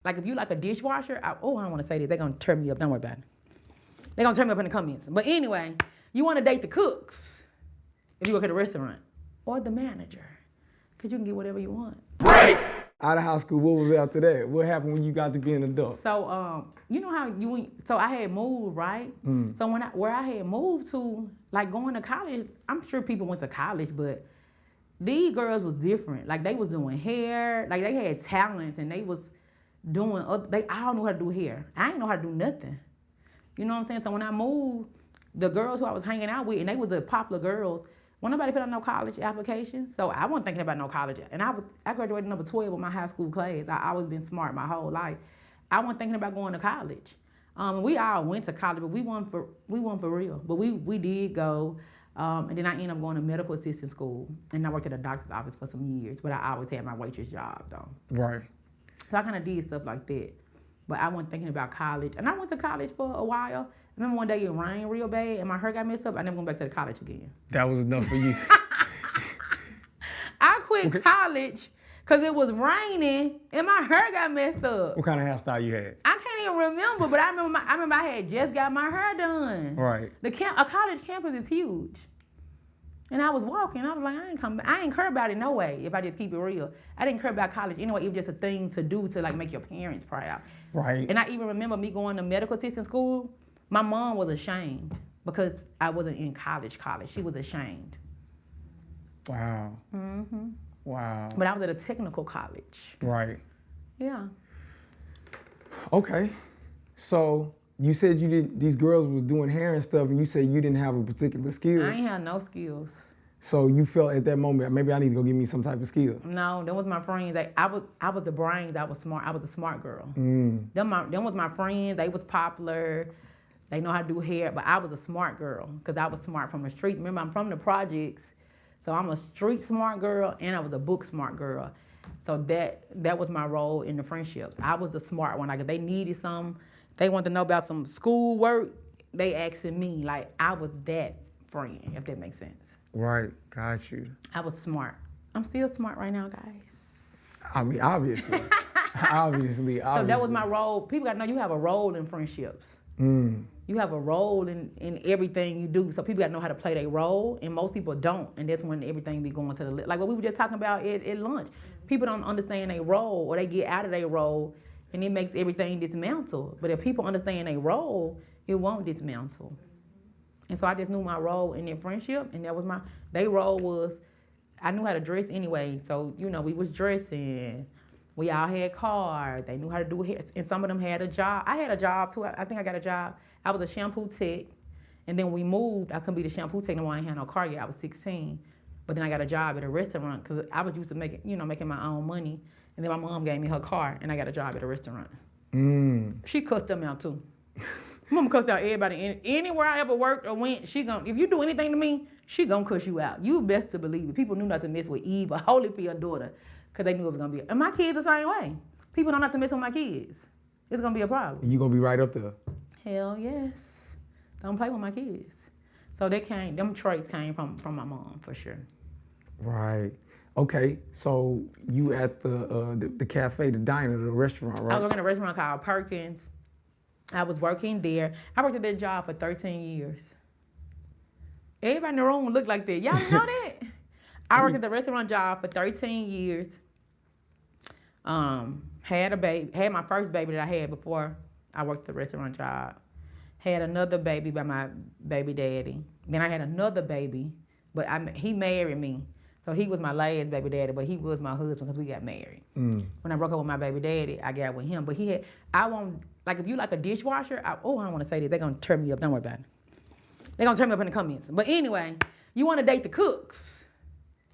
Like if you like a dishwasher, I don't want to say this. They're going to turn me up. Don't worry about it. They're going to turn me up in the comments. But anyway, you want to date the cooks if you work at a restaurant or the manager because you can get whatever you want. Right. Out of high school, what was after that? What happened when you got to be an adult? So, you know how so I had moved, right? So where I had moved to, like going to college, I'm sure people went to college, but these girls was different. Like they was doing hair, like they had talents and they was doing, they all knew how to do hair. I didn't know how to do nothing. You know what I'm saying? So when I moved, the girls who I was hanging out with, and they was the popular girls, wasn't nobody fill out no college application. So I wasn't thinking about no college. And I graduated number 12 with my high school class. I always been smart my whole life. I wasn't thinking about going to college. We all went to college, but we weren't for real. But we did go. And then I ended up going to medical assistant school. And I worked at a doctor's office for some years. But I always had my waitress job, though. Right. So I kind of did stuff like that. But I wasn't thinking about college. And I went to college for a while. I remember one day it rained real bad and my hair got messed up. I never went back to the college again. That was enough for you. I quit college because it was raining and my hair got messed up. What kind of hairstyle you had? I can't even remember, but I remember I had just got my hair done. Right. A college campus is huge. And I was walking, I was like, I ain't care about it no way, if I just keep it real. I didn't care about college anyway, it was just a thing to do to like make your parents proud. Right. And I even remember me going to medical assistant school, my mom was ashamed because I wasn't in college. She was ashamed. Wow. Mm-hmm. Wow. But I was at a technical college. Right. Yeah. Okay. So you said these girls was doing hair and stuff, and you said you didn't have a particular skill. I ain't had no skills. So you felt at that moment, maybe I need to go get me some type of skill. No, them was my friends. I was the brains. I was smart. I was the smart girl. Them was my friends. They was popular. They know how to do hair, but I was a smart girl because I was smart from the street. Remember, I'm from the projects, so I'm a street smart girl, and I was a book smart girl. So that was my role in the friendships. I was the smart one. Like if they needed something, they wanted to know about some school work, they asking me. Like I was that friend, if that makes sense. Right, got you. I was smart. I'm still smart right now, guys. I mean, obviously. obviously. So that was my role. People got to know you have a role in friendships. You have a role in everything you do. So people got to know how to play their role, and most people don't. And that's when everything be going to the like what we were just talking about at lunch. People don't understand their role, or they get out of their role, and it makes everything dismantle. But if people understand their role, it won't dismantle. And so I just knew my role in their friendship, and that was their role was, I knew how to dress anyway. So, you know, we was dressing. We all had cars. They knew how to do hair. And some of them had a job. I had a job too. I think I got a job. I was a shampoo tech. And then we moved. I couldn't be the shampoo tech no more. I ain't had no car yet. I was 16. But then I got a job at a restaurant because I was used to making my own money. And then my mom gave me her car, and I got a job at a restaurant. She cussed them out too. Mama cussed out everybody. Anywhere I ever worked or went, if you do anything to me, she gonna cuss you out. You best to believe it. People knew not to mess with Eve, Holyfield daughter, because they knew it was gonna be. And my kids the same way. People don't have to mess with my kids. It's gonna be a problem. You gonna be right up there. Hell yes. Don't play with my kids. So them traits came from my mom for sure. Right. Okay. So you at the cafe, the diner, the restaurant, right? I was working at a restaurant called Perkins. I was working there. I worked at that job for 13 years. Everybody in the room looked like that. Y'all didn't know that? I worked at the restaurant job for 13 years. Had my first baby that I had before I worked the restaurant job. Had another baby by my baby daddy. Then I had another baby, but he married me. So he was my last baby daddy, but he was my husband because we got married. When I broke up with my baby daddy, I got with him. But if you like a dishwasher, I don't want to say this. They're going to turn me up. Don't worry about it. They're going to turn me up in the comments. But anyway, you want to date the cooks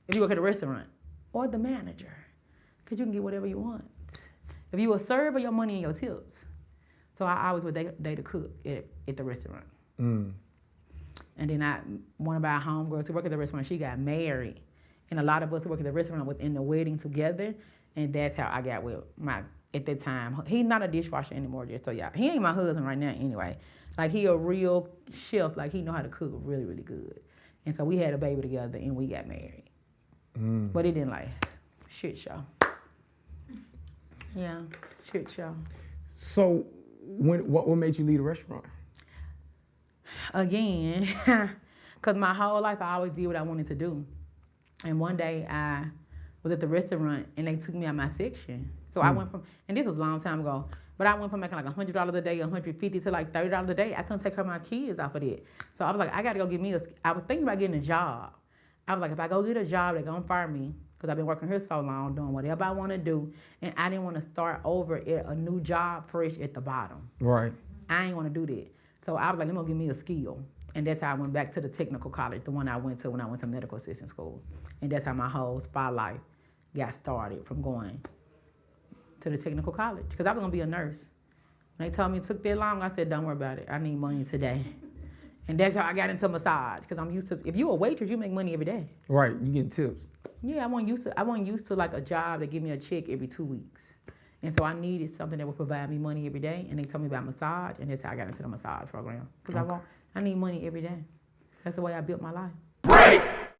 if you work at a restaurant or the manager because you can get whatever you want. If you a server, your money and your tips. So I always would date a cook at the restaurant. And then one of our homegirls who worked at the restaurant, she got married. And a lot of us who work at the restaurant was in the wedding together. And that's how I got with at that time. He's not a dishwasher anymore, just so y'all. He ain't my husband right now anyway. Like, he a real chef. Like, he know how to cook really, really good. And so we had a baby together, and we got married. But it didn't last. Shit show. Yeah, shit show. So, what made you leave the restaurant? Again, because my whole life I always did what I wanted to do. And one day I was at the restaurant and they took me out my section. So I went from, and this was a long time ago, but I went from making like $100 a day, $150 to like $30 a day. I couldn't take care of my kids off of that. So I was like, I got to go get me I was thinking about getting a job. I was like, if I go get a job, they're going to fire me because I've been working here so long, doing whatever I want to do. And I didn't want to start over at a new job fresh at the bottom. Right. I ain't want to do that. So I was like, let me go get me a skill. And that's how I went back to the technical college, the one I went to when I went to medical assistant school. And that's how my whole spotlight got started, from going to the technical college. Because I was going to be a nurse. When they told me it took that long, I said, don't worry about it. I need money today. And that's how I got into massage. Because I'm used to, if you're a waitress, you make money every day. Right, you get tips. Yeah, I wasn't used to like a job that give me a check every 2 weeks. And so I needed something that would provide me money every day. And they told me about massage, and that's how I got into the massage program. Because I need money every day. That's the way I built my life. Right.